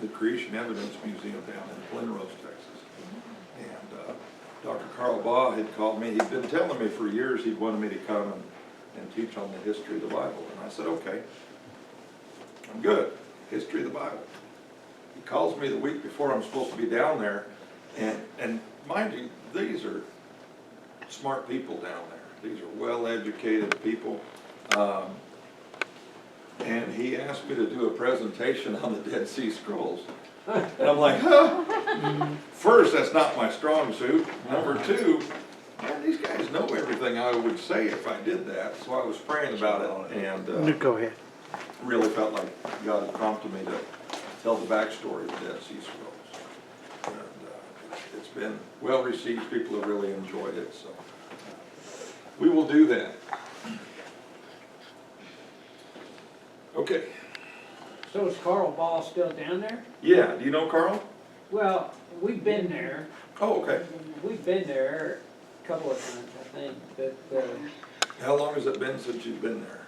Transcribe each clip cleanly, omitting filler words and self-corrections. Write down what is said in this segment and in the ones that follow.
the Creation Evidence Museum down in Glen Rose, Texas. And Dr. Carl Baugh had called me. He'd been telling me for years he'd wanted me to come and teach on the history of the Bible. And I said, okay, I'm good. History of the Bible. He calls me the week before I'm supposed to be down there. And mind you, these are smart people down there. These are well-educated people. And he asked me to do a presentation on the Dead Sea Scrolls. And I'm like, huh? First, that's not my strong suit. Number two, man, these guys know everything I would say if I did that. So I was praying about it and Go ahead. really felt like God had prompted me to tell the backstory of the Dead Sea Scrolls. And it's been well received. People have really enjoyed it. So we will do that. Okay. So is Carl Ball still down there? Yeah, do you know Carl? Well, we've been there. Oh, okay. We've been there a couple of times, I think, but, How long has it been since you've been there?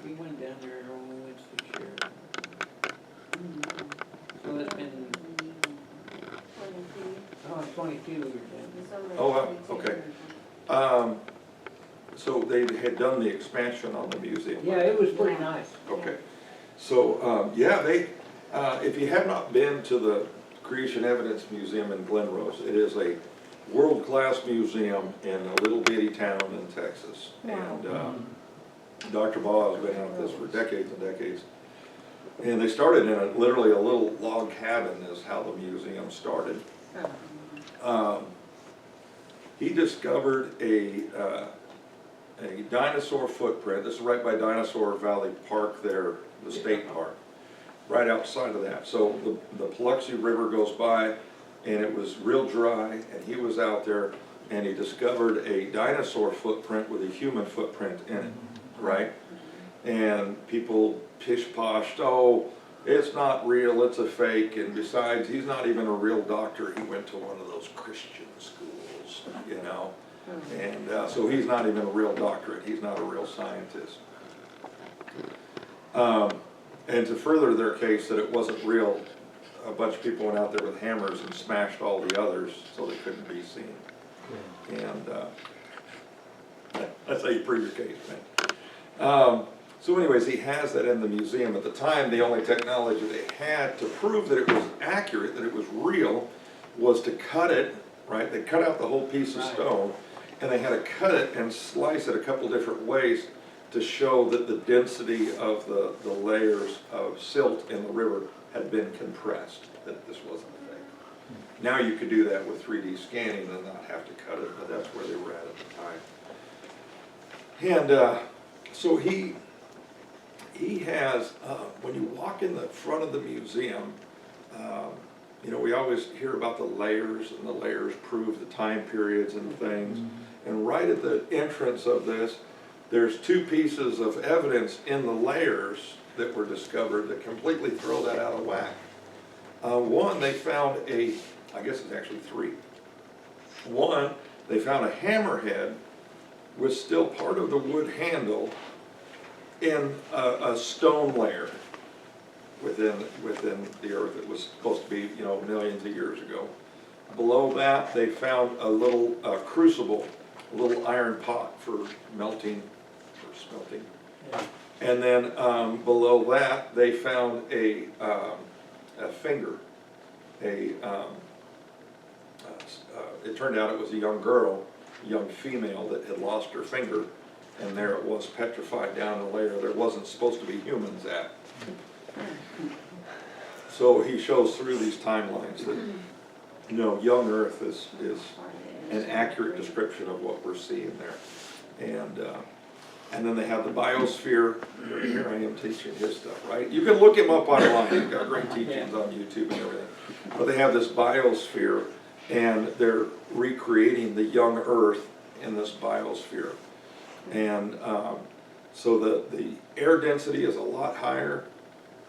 we went down there when we went to the sheriff. So it's been, oh, 22 years then. Oh, wow, okay. So they had done the expansion on the museum. Yeah, it was pretty nice. Okay. So, yeah, if you have not been to the Creation Evidence Museum in Glen Rose, it is a world-class museum in a little bitty town in Texas. And Dr. Baugh has been at this for decades and decades. And they started in literally a little log cabin is how the museum started. He discovered a dinosaur footprint. This is right by Dinosaur Valley Park there, the state park, right outside of that. So the Paluxy River goes by and it was real dry and he was out there and he discovered a dinosaur footprint with a human footprint in it, right? And people pish-poshed, oh, it's not real, it's a fake, and besides, he's not even a real doctor. He went to one of those Christian schools, you know? And so he's not even a real doctorate. He's not a real scientist. And to further their case that it wasn't real, a bunch of people went out there with hammers and smashed all the others so they couldn't be seen. And that's how you prove your case, man. So anyways, he has that in the museum. At the time, the only technology they had to prove that it was accurate, that it was real, was to cut it, right? They cut out the whole piece of stone, and they had to cut it and slice it a couple different ways to show that the density of the layers of silt in the river had been compressed, that this wasn't fake. Now you could do that with 3D scanning and not have to cut it, but that's where they were at the time. And so he has, when you walk in the front of the museum, you know, we always hear about the layers, and the layers prove the time periods and things. And right at the entrance of this, there's two pieces of evidence in the layers that were discovered that completely throw that out of whack. One, they found I guess it's actually three. One, they found a hammerhead with still part of the wood handle in a stone layer within the earth. It was supposed to be, you know, millions of years ago. Below that, they found a little crucible, a little iron pot for melting, or smelting. Yeah. And then below that, they found a finger. It turned out it was a young girl, a young female that had lost her finger, and there it was petrified down the layer. There wasn't supposed to be humans at. So he shows through these timelines that, you know, young Earth is an accurate description of what we're seeing there. And then they have the biosphere. Here I am teaching his stuff, right? You can look him up online. He's got great teachings on YouTube and everything. But they have this biosphere, and they're recreating the young Earth in this biosphere. And so the air density is a lot higher.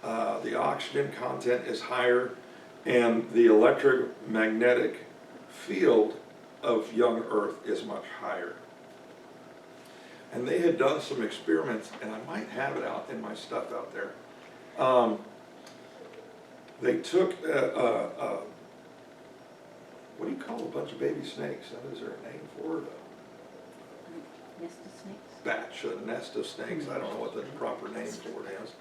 The oxygen content is higher, and the electromagnetic field of young Earth is much higher. and they had done some experiments, and I might have it out in my stuff out there. They took, what do you call a bunch of baby snakes? Is there a name for it? Nest of snakes? Batch, a nest of snakes, I don't know what the proper name for it is.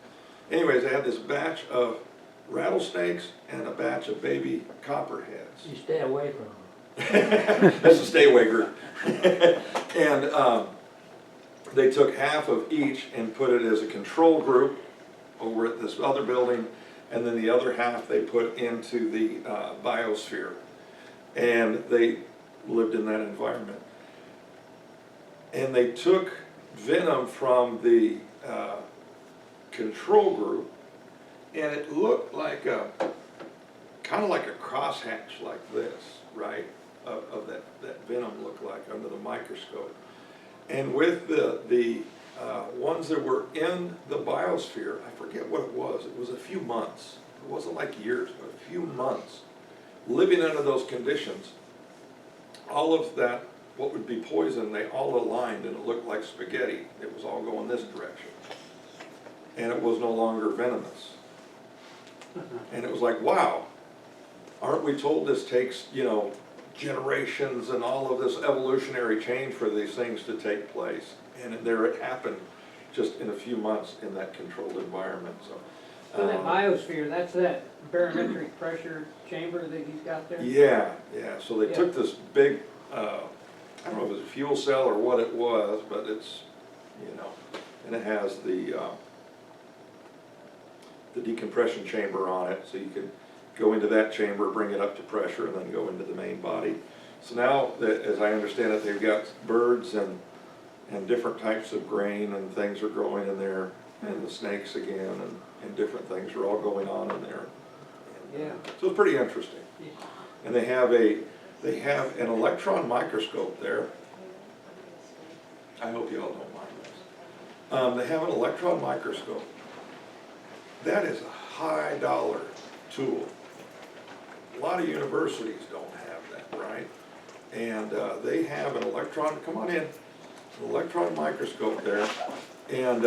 Anyways, they had this batch of rattlesnakes and a batch of baby copperheads. You stay away from them. That's a stay away group. And they took half of each and put it as a control group over at this other building, and then the other half they put into the biosphere. And they lived in that environment. And they took venom from the control group, and it looked like kind of like a crosshatch like this, right? Of that venom looked like under the microscope. And with the ones that were in the biosphere, I forget what it was a few months. It wasn't like years, but a few months. Living under those conditions, all of that, what would be poison, they all aligned and it looked like spaghetti. It was all going this direction. And it was no longer venomous. And it was like, wow, aren't we told this takes, generations and all of this evolutionary change for these things to take place? And there it happened just in a few months in that controlled environment, so. So that biosphere, that's that barometric pressure chamber that he's got there? Yeah, so they Yeah. took this big, I don't know if it was a fuel cell or what it was, but it's, and it has the decompression chamber on it, so you can go into that chamber, bring it up to pressure, and then go into the main body. So now, as I understand it, they've got birds and different types of grain and things are growing in there, and the snakes again, and different things are all going on in there. Yeah. So it's pretty interesting. Yeah. And they have an electron microscope there. I hope you all don't mind this. They have an electron microscope. That is a high dollar tool. A lot of universities don't have that, right? And they have an electron, come on in, an electron microscope there. And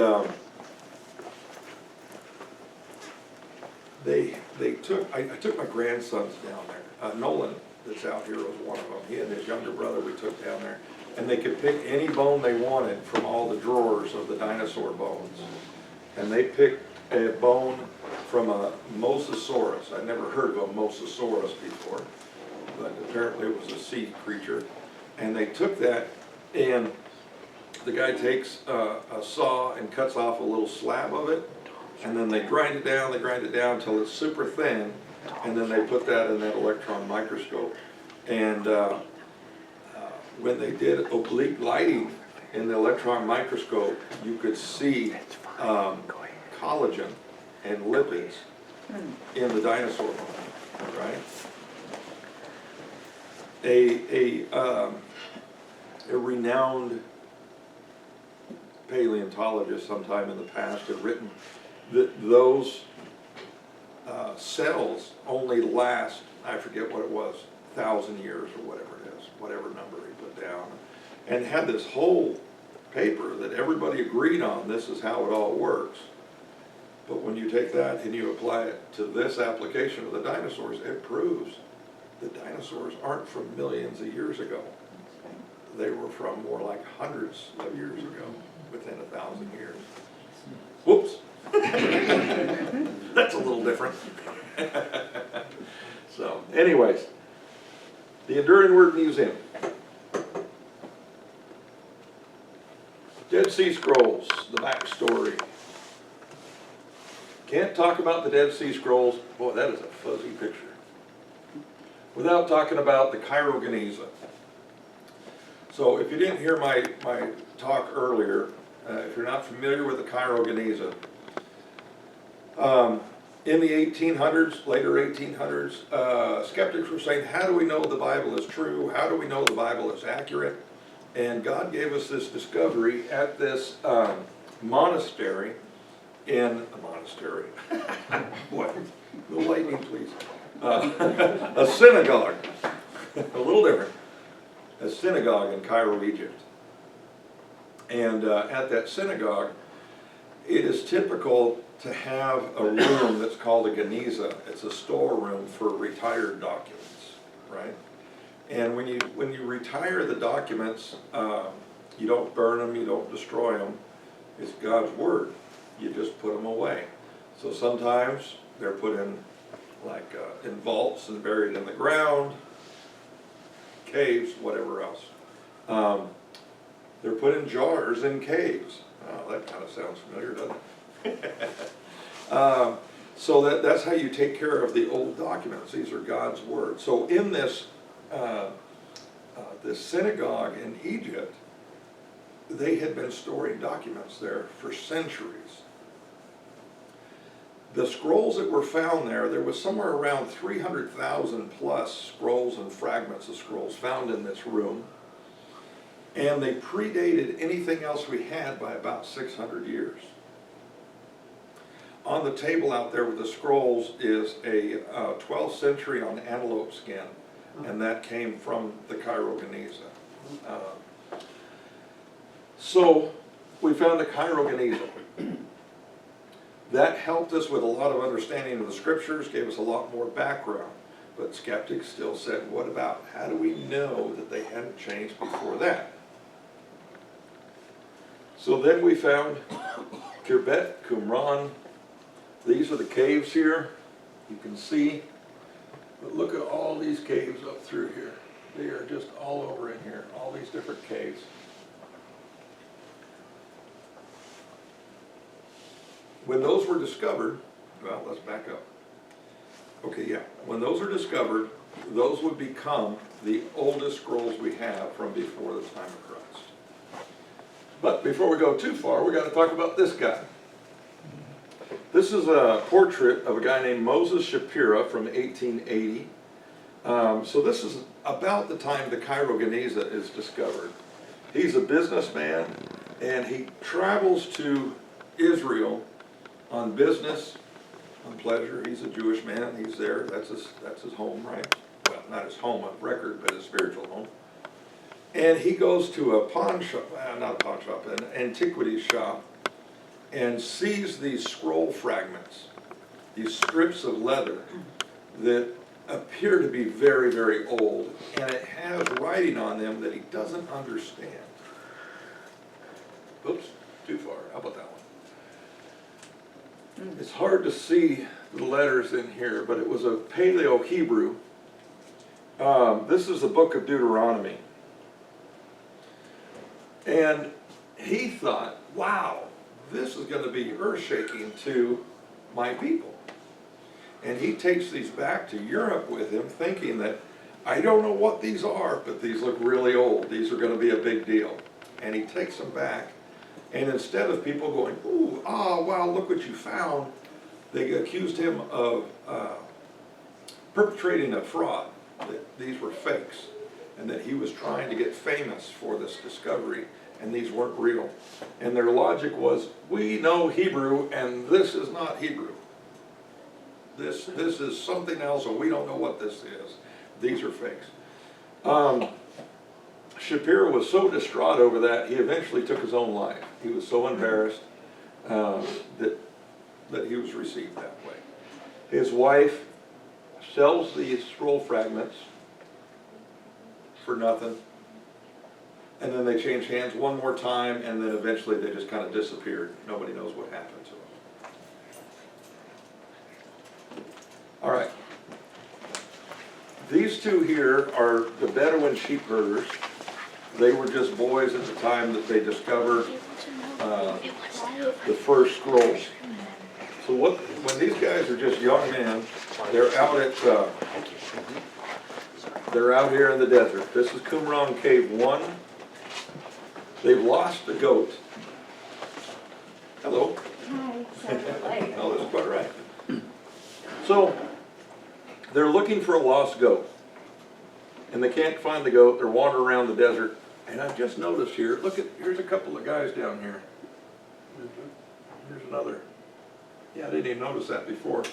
I took my grandsons down there. Nolan, that's out here, was one of them. He and his younger brother we took down there. And they could pick any bone they wanted from all the drawers of the dinosaur bones. And they picked a bone from a Mosasaurus. I'd never heard of a Mosasaurus before, but apparently it was a sea creature. And they took that, and the guy takes a saw and cuts off a little slab of it, and then they grind it down until it's super thin, and then they put that in that electron microscope. And when they did oblique lighting in the electron microscope, you could see collagen and lipids in the dinosaur bone, right? A renowned paleontologist sometime in the past had written that those cells only last, I forget what it was, 1,000 years or whatever it is, whatever number he put down, and had this whole paper that everybody agreed on, this is how it all works. But when you take that and you apply it to this application of the dinosaurs, it proves the dinosaurs aren't from millions of years ago. They were from more like hundreds of years ago, within 1,000 years. Whoops. That's a little different. So, anyways, the Enduring Word Museum. Dead Sea Scrolls, the backstory. Can't talk about the Dead Sea Scrolls, boy, that is a fuzzy picture, without talking about the Cairo Geniza. So if you didn't hear my talk earlier, if you're not familiar with the Cairo Geniza, in the 1800s, later 1800s, skeptics were saying, how do we know the Bible is true? How do we know the Bible is accurate? And God gave us this discovery at this monastery in a monastery. What? A little lightning, please. A synagogue. A little different. A synagogue in Cairo, Egypt. And at that synagogue, it is typical to have a room that's called a geniza. It's a storeroom for retired documents, right? And when you retire the documents, you don't burn them, you don't destroy them. It's God's word. You just put them away. So sometimes they're put in like in vaults and buried in the ground, caves, whatever else. They're put in jars in caves. Oh, that kind of sounds familiar, doesn't it? So that's how you take care of the old documents. These are God's word. So in this this synagogue in Egypt, they had been storing documents there for centuries. The scrolls that were found there was somewhere around 300,000 plus scrolls and fragments of scrolls found in this room. And they predated anything else we had by about 600 years. On the table out there with the scrolls is a 12th century on antelope skin, and that came from the Cairo Geniza. So we found the Cairo Geniza. That helped us with a lot of understanding of the scriptures, gave us a lot more background. But skeptics still said, what about, how do we know that they hadn't changed before that? So then we found Khirbet, Qumran. These are the caves here, you can see. But look at all these caves up through here. They are just all over in here, all these different caves. When those were discovered, well, let's back up. Okay, yeah, when those are discovered, those would become the oldest scrolls we have from before the time of Christ. But before we go too far, we got to talk about this guy. This is a portrait of a guy named Moses Shapira from 1880. So this is about the time the Cairo Geniza is discovered. He's a businessman, and he travels to Israel on business, on pleasure. He's a Jewish man. He's there. That's his home, right? Well, not his home of record, but his spiritual home. And he goes to a pawn shop, not a pawn shop, an antiquities shop, and sees these scroll fragments, these strips of leather that appear to be very, very old, and it has writing on them that he doesn't understand. Oops, too far. How about that one? It's hard to see the letters in here, but it was a Paleo-Hebrew. This is the book of Deuteronomy. And he thought, wow, this is going to be earth-shaking to my people. And he takes these back to Europe with him, thinking that, I don't know what these are, but these look really old. These are going to be a big deal. And he takes them back. And instead of people going, ooh, wow, look what you found, they accused him of perpetrating a fraud, that these were fakes, and that he was trying to get famous for this discovery, and these weren't real. And their logic was, we know Hebrew, and this is not Hebrew. This is something else, or we don't know what this is. These are fakes. Shapira was so distraught over that, he eventually took his own life. He was so embarrassed that he was received that way. His wife sells these scroll fragments for nothing, and then they change hands one more time, and then eventually they just kind of disappeared. Nobody knows what happened to them. All right. These two here are the Bedouin sheep herders. They were just boys at the time that they discovered the first scrolls. So when these guys are just young men, they're out here in the desert. This is Qumran Cave 1. They've lost the goat. Hello. Hi, sorry. Oh, that's quite right. So they're looking for a lost goat, and they can't find the goat. They're wandering around the desert, and I've just noticed here, here's a couple of guys down here. Here's another. Yeah, I didn't even notice that before.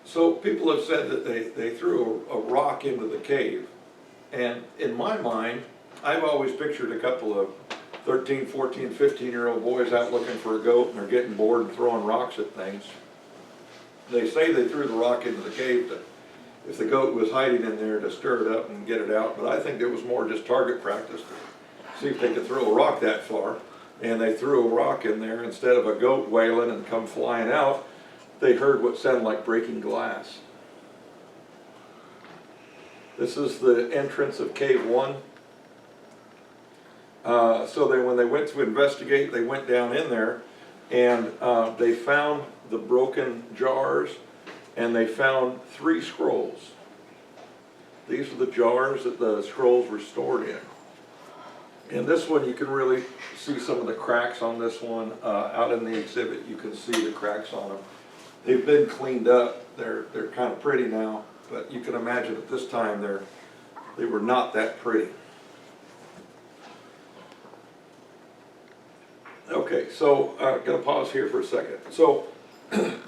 So people have said that they threw a rock into the cave, And in my mind, I've always pictured a couple of 13, 14, 15-year-old boys out looking for a goat and they're getting bored and throwing rocks at things. They say they threw the rock into the cave to, if the goat was hiding in there, to stir it up and get it out, but I think it was more just target practice to see if they could throw a rock that far. And they threw a rock in there, instead of a goat wailing and come flying out, they heard what sounded like breaking glass. This is the entrance of Cave 1. When they went to investigate, they went down in there and they found the broken jars and they found 3 scrolls. These are the jars that the scrolls were stored in. And this one, you can really see some of the cracks on this one. Out in the exhibit, you can see the cracks on them. They've been cleaned up. They're kind of pretty now, but you can imagine at this time they were not that pretty. Okay, so I'm gonna pause here for a second. So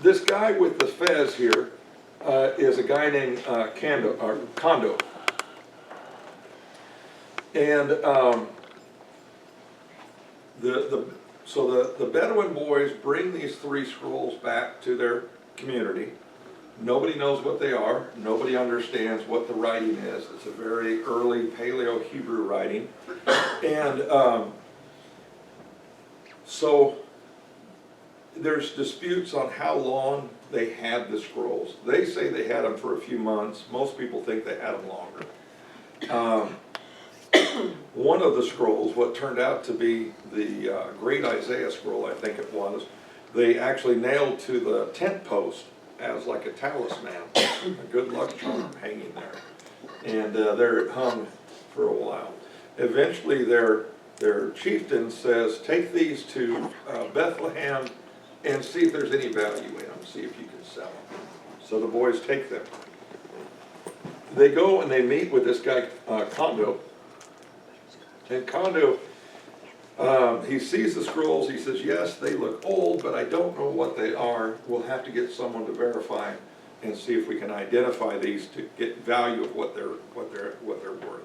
this guy with the fez here is a guy named Kondo. And the Bedouin boys bring these 3 scrolls back to their community. Nobody knows what they are. Nobody understands what the writing is. It's a very early Paleo-Hebrew writing. And so there's disputes on how long they had the scrolls. They say they had them for a few months. Most people think they had them longer. One of the scrolls, what turned out to be the Great Isaiah scroll, I think it was, they actually nailed to the tent post as like a talisman, a good luck charm hanging there. And there it hung for a while. Eventually their chieftain says, take these to Bethlehem and see if there's any value in them, see if you can sell them. So the boys take them. They go and they meet with this guy, Kondo. And Kondo, he sees the scrolls, he says, yes, they look old, but I don't know what they are. We'll have to get someone to verify and see if we can identify these to get value of what they're worth.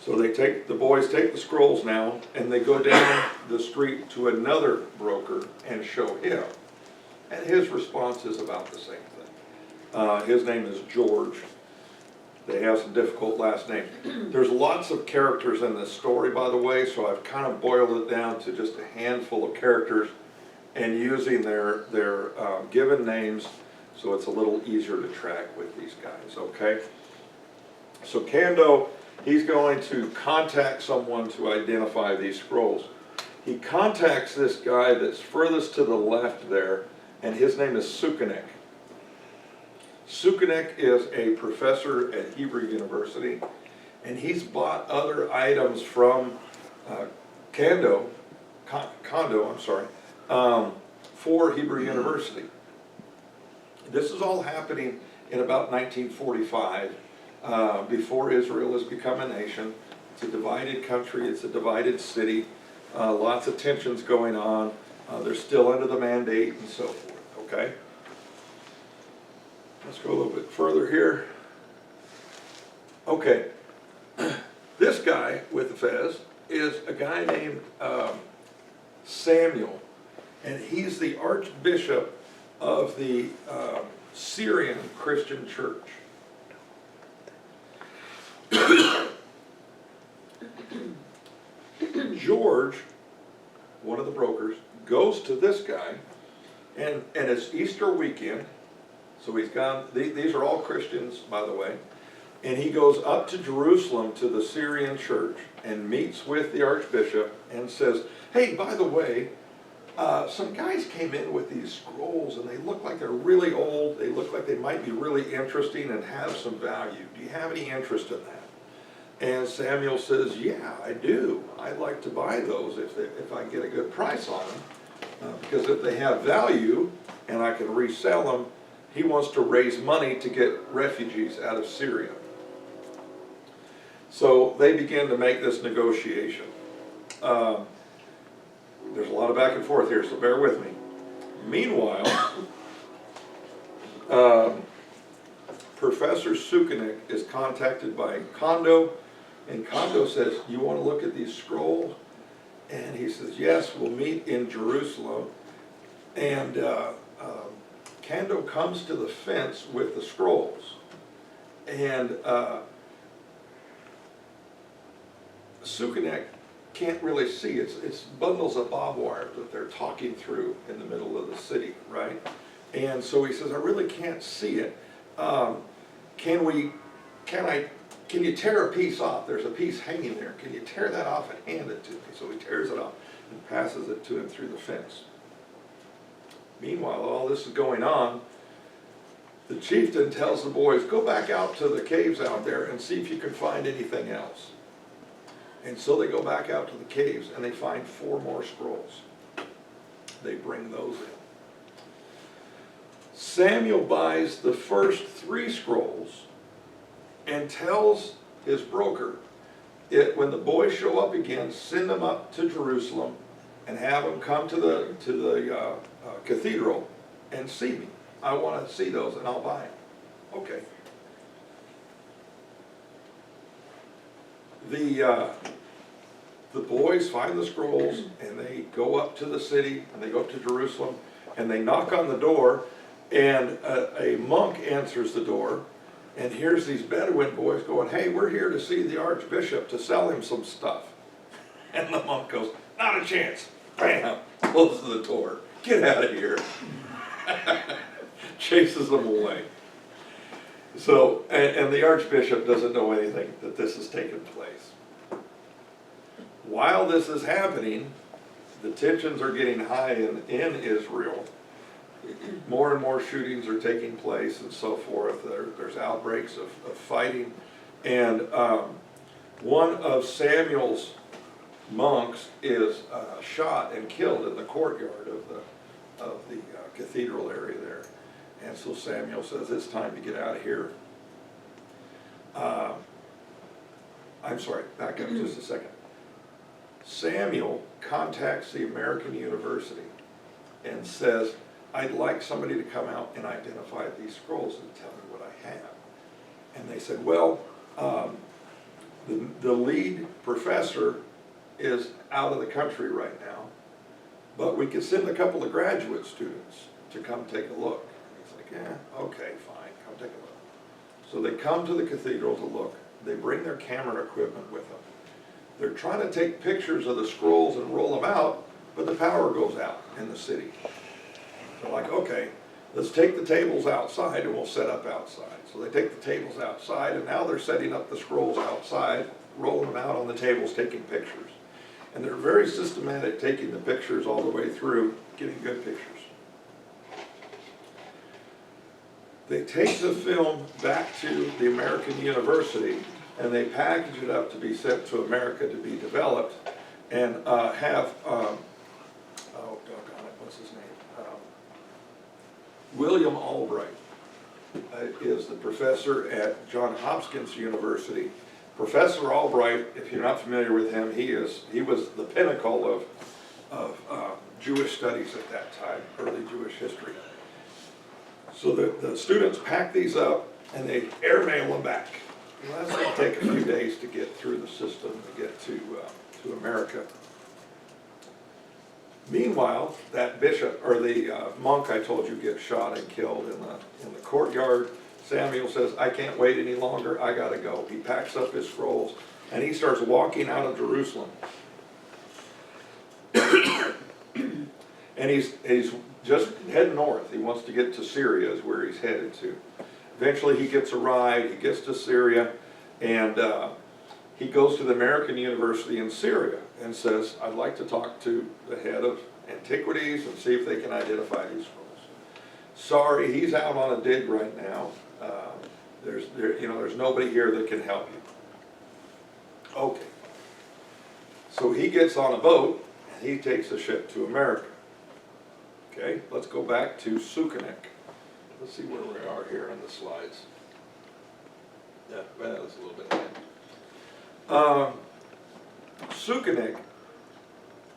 So the boys take the scrolls now, and they go down the street to another broker and show him. And his response is about the same thing. His name is George. They have some difficult last names. There's lots of characters in this story, by the way, so I've kind of boiled it down to just a handful of characters and using their given names so it's a little easier to track with these guys, okay? So Kondo, he's going to contact someone to identify these scrolls. He contacts this guy that's furthest to the left there, and his name is Sukenik. Sukenik is a professor at Hebrew University, and he's bought other items from Kondo, for Hebrew University. This is all happening in about 1945, before Israel has become a nation. It's a divided country, it's a divided city, lots of tensions going on. They're still under the mandate and so forth, okay? Let's go a little bit further here. Okay, this guy with the fez is a guy named Samuel, and he's the archbishop of the Syrian Christian Church. George, one of the brokers, goes to this guy, and it's Easter weekend. So he's gone, these are all Christians, by the way, and he goes up to Jerusalem to the Syrian church and meets with the archbishop and says, hey, by the way, some guys came in with these scrolls and they look like they're really old, they look like they might be really interesting and have some value. Do you have any interest in that? And Samuel says, yeah, I do. I'd like to buy those if I get a good price on them, because if they have value and I can resell them, he wants to raise money to get refugees out of Syria. So they begin to make this negotiation. There's a lot of back and forth here, so bear with me. Meanwhile, Professor Sukenik is contacted by Kondo, and Kondo says, "You want to look at these scrolls?" And he says, "Yes, we'll meet in Jerusalem." And Kondo comes to the fence with the scrolls, and Sukenik can't really see. It's bundles of barbed wire that they're talking through in the middle of the city, right? And so he says, "I really can't see it. Can you tear a piece off? There's a piece hanging there. Can you tear that off and hand it to me?" So he tears it off and passes it to him through the fence. Meanwhile, all this is going on, the chieftain tells the boys, "Go back out to the caves out there and see if you can find anything else." And so they go back out to the caves and they find 4 more scrolls. They bring those in. Samuel buys the first 3 scrolls and tells his broker, when the boys show up again, send them up to Jerusalem and have them come to the cathedral and see me. I want to see those and I'll buy them. Okay. The boys find the scrolls and they go up to the city and they go up to Jerusalem and they knock on the door, and a monk answers the door, and here's these Bedouin boys going, "Hey, we're here to see the archbishop to sell him some stuff." And the monk goes, "Not a chance." Bam, closes the door. "Get out of here." Chases them away. So, and the archbishop doesn't know anything that this has taken place. While this is happening, the tensions are getting high in Israel. More and more shootings are taking place and so forth. There's outbreaks of fighting. And one of Samuel's monks is shot and killed in the courtyard of the cathedral area there. And so Samuel says, "It's time to get out of here." I'm sorry, back up just a second. Samuel contacts the American University and says, "I'd like somebody to come out and identify these scrolls and tell me what I have." And they said, "Well, the lead professor is out of the country right now, but we could send a couple of graduate students to come take a look." And he's like, "Yeah, okay, fine, come take a look." So they come to the cathedral to look. They bring their camera equipment with them. They're trying to take pictures of the scrolls and roll them out, but the power goes out in the city. They're like, "Okay, let's take the tables outside and we'll set up outside." So they take the tables outside, and now they're setting up the scrolls outside, rolling them out on the tables, taking pictures. And they're very systematic, taking the pictures all the way through, getting good pictures. They take the film back to the American University, and they package it up to be sent to America to be developed, and have, oh doggone it, what's his name? William Albright is the professor at Johns Hopkins University. Professor Albright, if you're not familiar with him, he was the pinnacle of Jewish studies at that time, early Jewish history. So the students pack these up and they airmail them back. Well, that's going to take a few days to get through the system to get to America. Meanwhile, that bishop, or the monk I told you gets shot and killed in the courtyard. Samuel says, "I can't wait any longer, I gotta go." He packs up his scrolls and he starts walking out of Jerusalem. And he's just heading north. He wants to get to Syria is where he's headed to. Eventually he gets a ride, he gets to Syria, and he goes to the American University in Syria and says, "I'd like to talk to the head of antiquities and see if they can identify these scrolls." Sorry, he's out on a dig right now. There's nobody here that can help you. Okay. So he gets on a boat and he takes a ship to America. Okay, let's go back to Sukenik. Let's see where we are here on the slides. Yeah, well, that's a little bit ahead. Sukenik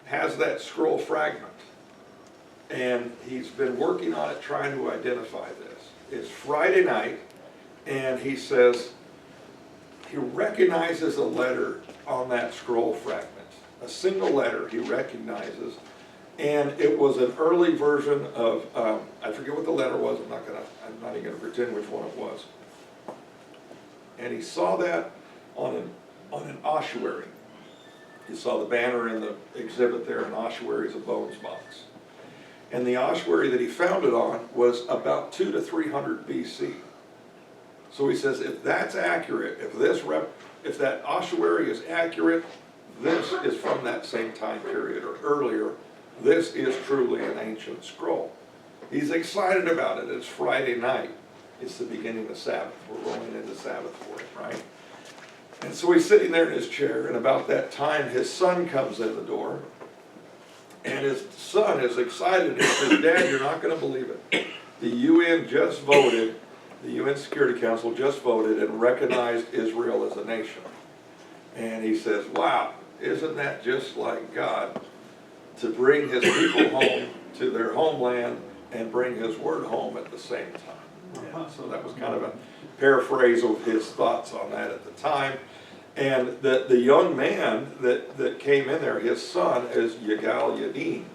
has that scroll fragment, and he's been working on it trying to identify this. It's Friday night, and he says he recognizes a letter on that scroll fragment, a single letter he recognizes, and it was an early version of, I forget what the letter was, I'm not even gonna pretend which one it was. And he saw that on an ossuary. You saw the banner in the exhibit there, an ossuary is a bones box. And the ossuary that he found it on was about 200 to 300 BC. So he says, if that's accurate, if that ossuary is accurate, this is from that same time period or earlier. This is truly an ancient scroll. He's excited about it. It's Friday night. It's the beginning of Sabbath. We're rolling into Sabbath for him, right? And so he's sitting there in his chair, and about that time, his son comes in the door. And his son is excited. He says, Dad, you're not going to believe it. The UN just voted, the UN Security Council just voted and recognized Israel as a nation. And he says, wow, isn't that just like God to bring his people home to their homeland and bring his word home at the same time? And so that was kind of a paraphrase of his thoughts on that at the time. And the young man that came in there, his son, is Yigal Yadin.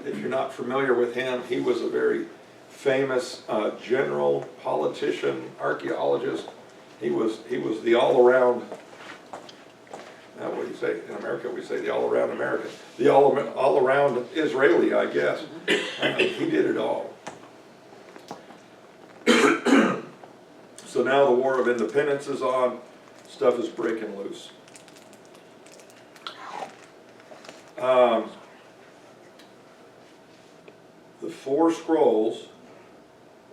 If you're not familiar with him, he was a very famous general, politician, archaeologist. He was the all-around, what do you say? In America we say the all-around American. The all-around Israeli, I guess. He did it all. So now the War of Independence is on. Stuff is breaking loose. The 4 scrolls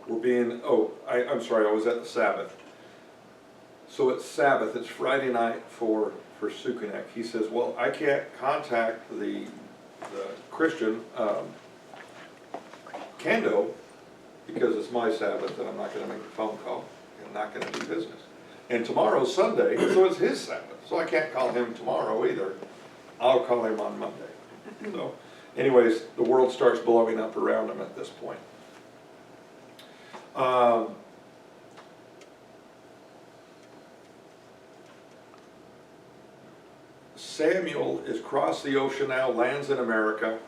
were being, I'm sorry, I was at the Sabbath. So it's Sabbath, it's Friday night for Sukenek. He says, well, I can't contact the Christian Kando because it's my Sabbath and I'm not going to make a phone call. I'm not going to do business. And tomorrow's Sunday, so it's his Sabbath. So I can't call him tomorrow either. I'll call him on Monday. So anyways, the world starts blowing up around him at this point. Samuel is across the ocean now, lands in America.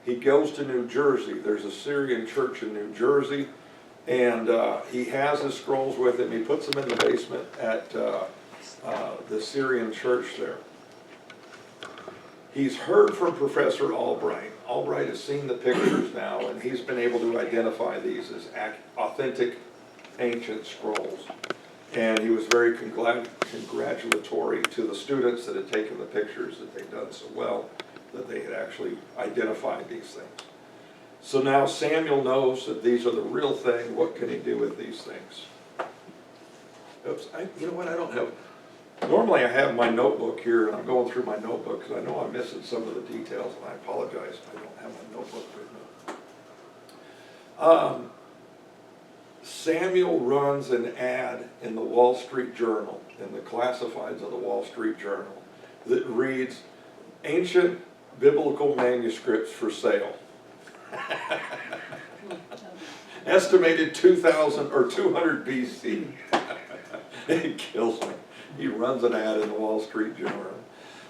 He goes to New Jersey. There's a Syrian church in New Jersey. And he has his scrolls with him. He puts them in the basement at the Syrian church there. He's heard from Professor Albright. Albright has seen the pictures now, and he's been able to identify these as authentic ancient scrolls. And he was very congratulatory to the students that had taken the pictures, that they'd done so well, that they had actually identified these things. So now Samuel knows that these are the real thing. What can he do with these things? Oops, you know what, I don't have, normally I have my notebook here, and I'm going through my notebook because I know I'm missing some of the details, and I apologize, I don't have my notebook with me. Samuel runs an ad in the Wall Street Journal, in the classifieds of the Wall Street Journal, that reads, ancient biblical manuscripts for sale. Estimated 2000 or 200 BC. It kills me. He runs an ad in the Wall Street Journal.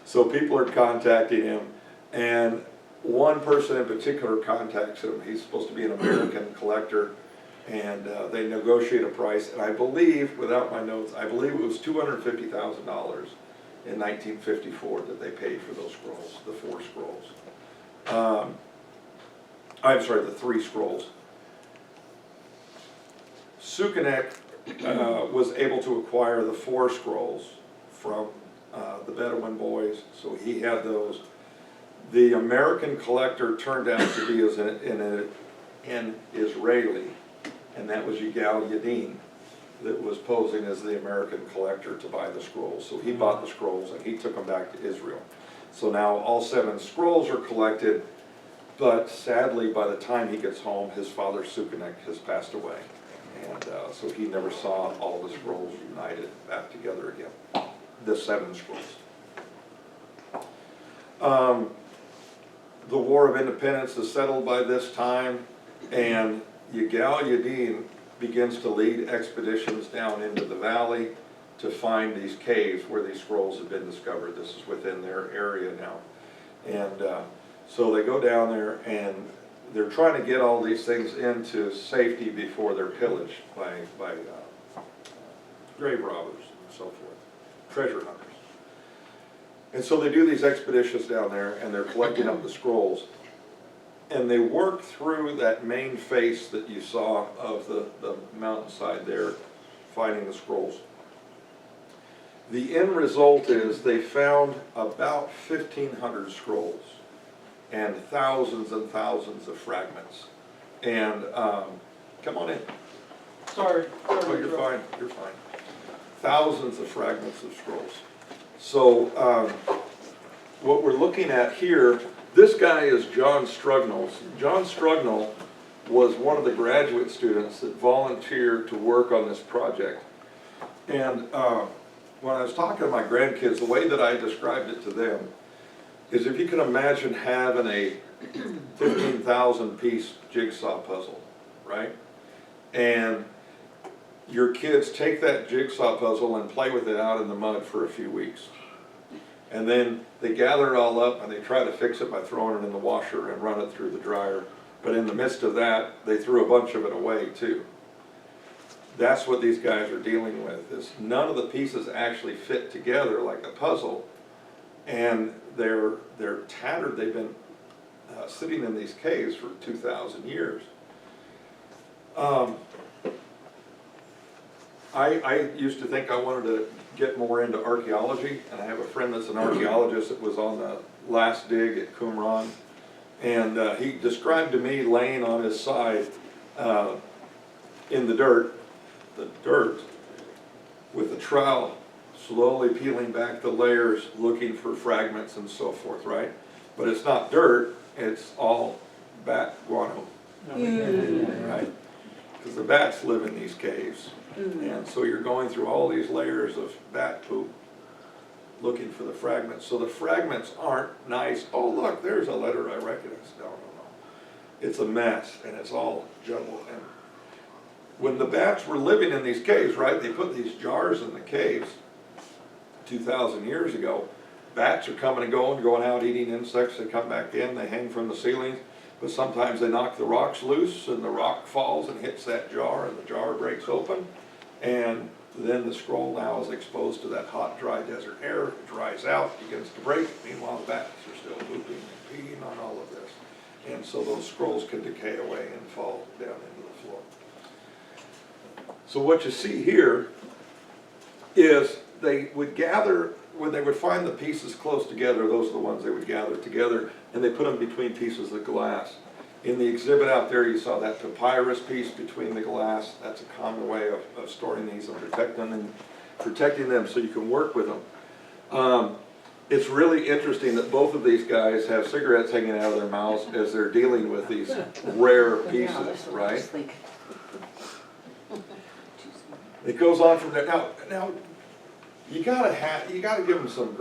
So people are contacting him, and one person in particular contacts him. He's supposed to be an American collector, and they negotiate a price, and I believe, without my notes, I believe it was $250,000 in 1954 that they paid for those scrolls, the 4 scrolls. I'm sorry, the 3 scrolls. Sukenek was able to acquire the 4 scrolls from the Bedouin boys, so he had those. The American collector turned out to be an Israeli, and that was Yigal Yadin, that was posing as the American collector to buy the scrolls. So he bought the scrolls and he took them back to Israel. So now all 7 scrolls are collected, but sadly by the time he gets home, his father Sukenek has passed away. And so he never saw all the scrolls united back together again, the 7 scrolls. The War of Independence is settled by this time, and Yigal Yadin begins to lead expeditions down into the valley to find these caves where these scrolls have been discovered. This is within their area now. And so they go down there and they're trying to get all these things into safety before they're pillaged by grave robbers and so forth, treasure hunters. And so they do these expeditions down there and they're collecting up the scrolls. And they work through that main face that you saw of the mountainside there, finding the scrolls. The end result is they found about 1,500 scrolls and thousands of fragments. And come on in. Sorry. Oh, you're fine, you're fine. Thousands of fragments of scrolls. So what we're looking at here, this guy is John Strugnell. John Strugnell was one of the graduate students that volunteered to work on this project. And when I was talking to my grandkids, the way that I described it to them is if you can imagine having a 15,000 piece jigsaw puzzle, right? And your kids take that jigsaw puzzle and play with it out in the mud for a few weeks. And then they gather it all up and they try to fix it by throwing it in the washer and run it through the dryer. But in the midst of that, they threw a bunch of it away too. That's what these guys are dealing with, is none of the pieces actually fit together like a puzzle. And they're tattered. They've been sitting in these caves for 2,000 years. I used to think I wanted to get more into archaeology, and I have a friend that's an archaeologist that was on the last dig at Qumran, and he described to me laying on his side in the dirt, with a trowel, slowly peeling back the layers, looking for fragments and so forth, right? But it's not dirt, it's all bat guano, right? Because the bats live in these caves. And so you're going through all these layers of bat poop looking for the fragments. So the fragments aren't nice. Oh, look, there's a letter I recognize. No. It's a mess, and it's all jumbled. And when the bats were living in these caves, right, they put these jars in the caves 2,000 years ago. Bats are coming and going out eating insects. They come back in, they hang from the ceilings. But sometimes they knock the rocks loose and the rock falls and hits that jar and the jar breaks open. And then the scroll now is exposed to that hot, dry desert air. It dries out, begins to break. Meanwhile, the bats are still pooping and peeing on all of this. And so those scrolls can decay away and fall down into the floor. So what you see here is they would gather, when they would find the pieces close together, those are the ones they would gather together, and they put them between pieces of glass. In the exhibit out there, you saw that papyrus piece between the glass. That's a common way of storing these and protecting them so you can work with them. It's really interesting that both of these guys have cigarettes hanging out of their mouths as they're dealing with these rare pieces, right? It goes on from there. Now you gotta give them some grace.